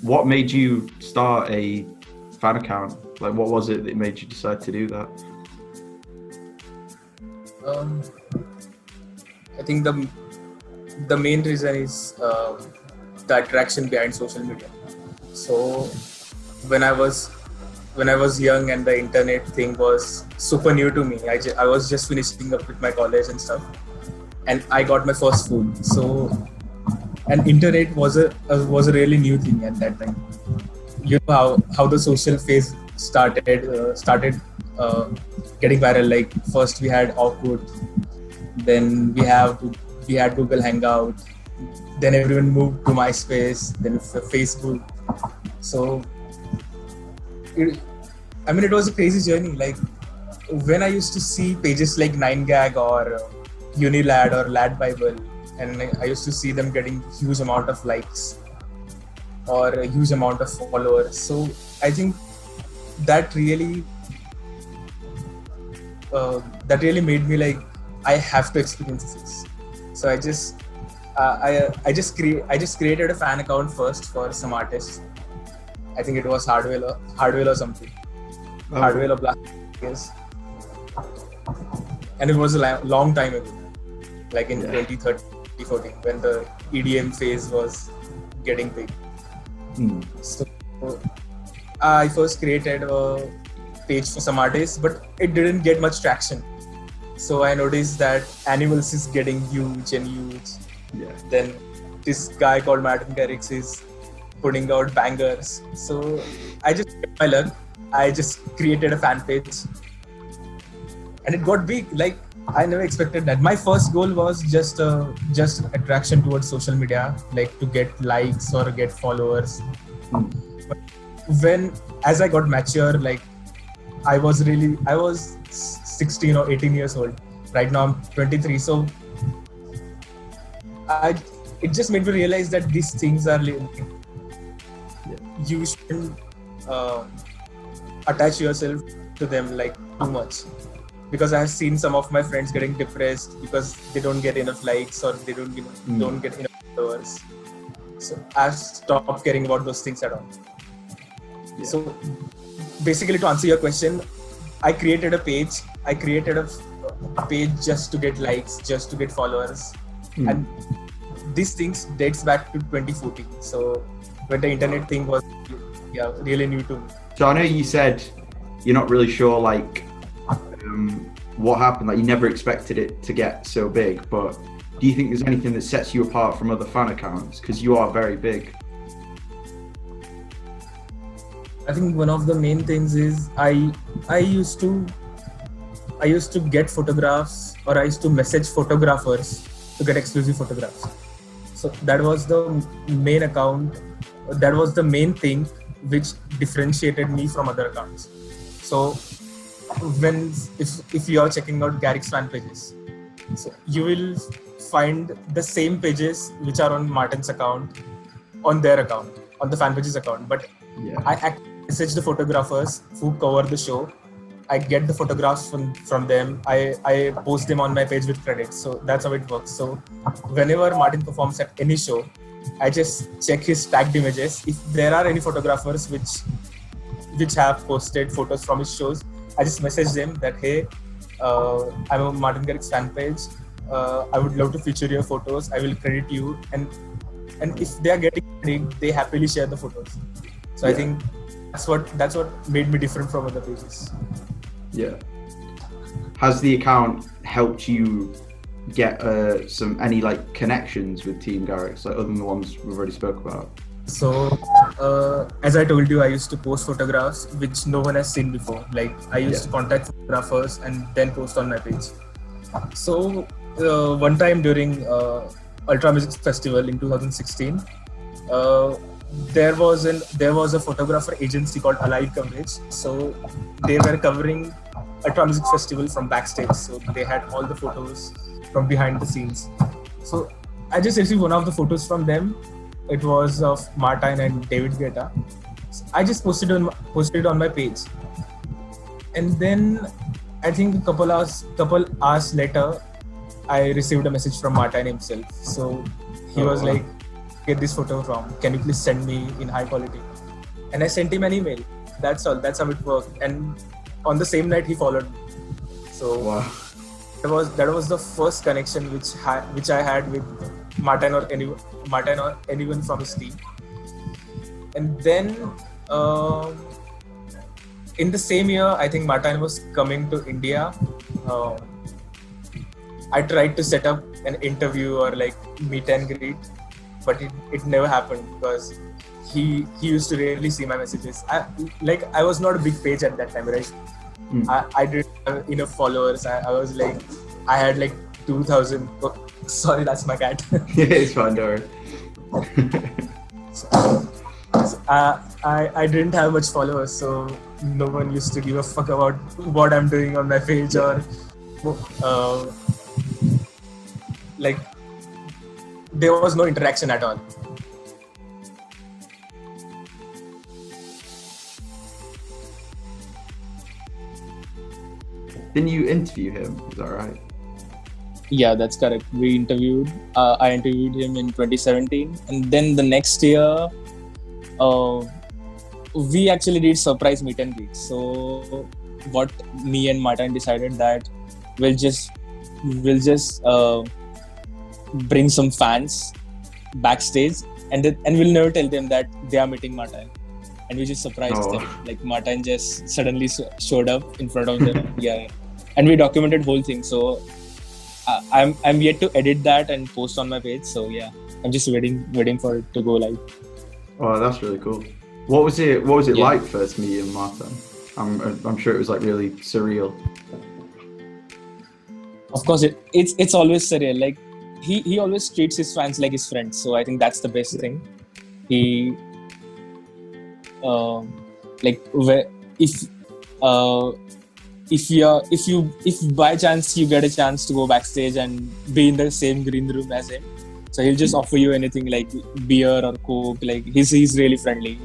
What made you start a fan account? Like, what was it that made you decide to do that? I think the main reason is the attraction behind social media. So when I was young and the internet thing was super new to me, I was just finishing up with my college and stuff, and I got my first phone. So, and internet was a really new thing at that time. You know how the social phase started getting viral. Like first we had Orkut, then we had Google Hangout, then everyone moved to MySpace, then Facebook. So it was a crazy journey. Like when I used to see pages like 9gag or Unilad or Lad Bible, and I used to see them getting huge amount of likes or a huge amount of followers. So I think that really made me like, I have to experience this. So I just created a fan account first for some artists. I think it was Hardwell or something. Oh. Hardwell or Black, yes. And it was a long time ago, like in 2013, 2014, when the EDM phase was getting big. So I first created a page for some artists, but it didn't get much traction. So I noticed that Animals is getting huge and huge. Yeah. Then this guy called Martin Garrix is putting out bangers. So I just kept my luck. I just created a fan page, and it got big. Like I never expected that. My first goal was just attraction towards social media, like to get likes or get followers. But as I got mature, like I was 16 or 18 years old. Right now I'm 23. So it just made me realize that these things are you shouldn't attach yourself to them like too much, because I have seen some of my friends getting depressed because they don't get enough likes or they don't get enough followers. So I've stopped caring about those things at all. Yeah. So basically, to answer your question, I created a page. I created a page just to get likes, just to get followers, and these things dates back to 2014. So when the internet thing was really new to me. So I know you said you're not really sure like what happened, like you never expected it to get so big, but do you think there's anything that sets you apart from other fan accounts? Because you are very big. I think one of the main things is I used to get photographs, or I used to message photographers to get exclusive photographs. So that was the main account. That was the main thing which differentiated me from other accounts. So if you are checking out Garrix fan pages, so you will find the same pages which are on Martin's account, on their account, on the fan pages account. But I message the photographers who cover the show. I get the photographs from them. I post them on my page with credits. So that's how it works. So whenever Martin performs at any show, I just check his tagged images. If there are any photographers which have posted photos from his shows, I just message them that, hey, I'm a Martin Garrix fan page. I would love to feature your photos. I will credit you. And if they are getting credit, they happily share the photos. So I think that's what made me different from other pages. Yeah. Has the account helped you get any like connections with Team Garrix, like other than the ones we've already spoke about? So as I told you, I used to post photographs which no one has seen before. Like I used to contact photographers and then post on my page. So one time during Ultra Music Festival in 2016, there was a photographer agency called Alive Coverage. So they were covering Ultra Music Festival from backstage. So they had all the photos from behind the scenes. So I just received one of the photos from them. It was of Martin and David Guetta. So I just posted it on my page. And then I think a couple hours later, I received a message from Martin himself. So he was like, get this photo from? Can you please send me in high quality? And I sent him an email. That's all. That's how it worked. And on the same night, he followed me. So Wow. that was the first connection which I had with Martin or anyone from his team. And then in the same year, I think Martin was coming to India. I tried to set up an interview or like meet and greet, but it never happened because he used to rarely see my messages. I was not a big page at that time, right? I didn't have enough followers. I was like, I had like 2,000. Oh, sorry, that's my cat. Yeah, it's fine, don't I didn't have much followers, so no one used to give a fuck about what I'm doing on my page or like there was no interaction at all. Didn't you interview him? Is that right? Yeah, that's correct. We interviewed. I interviewed him in 2017, and then the next year, we actually did surprise meet and greet. So, what me and Martin decided that we'll just bring some fans backstage, and we'll never tell them that they are meeting Martin, and we just surprised them. Like Martin just suddenly showed up in front of them. Yeah, and we documented whole thing. So. I'm yet to edit that and post on my page. So yeah, I'm just waiting for it to go live. Oh, that's really cool. What was it like first meeting Martin? I'm sure it was like really surreal. Of course, it's always surreal. Like he always treats his fans like his friends. So I think that's the best thing. He if by chance you get a chance to go backstage and be in the same green room as him, so he'll just offer you anything like beer or coke. Like he's really friendly.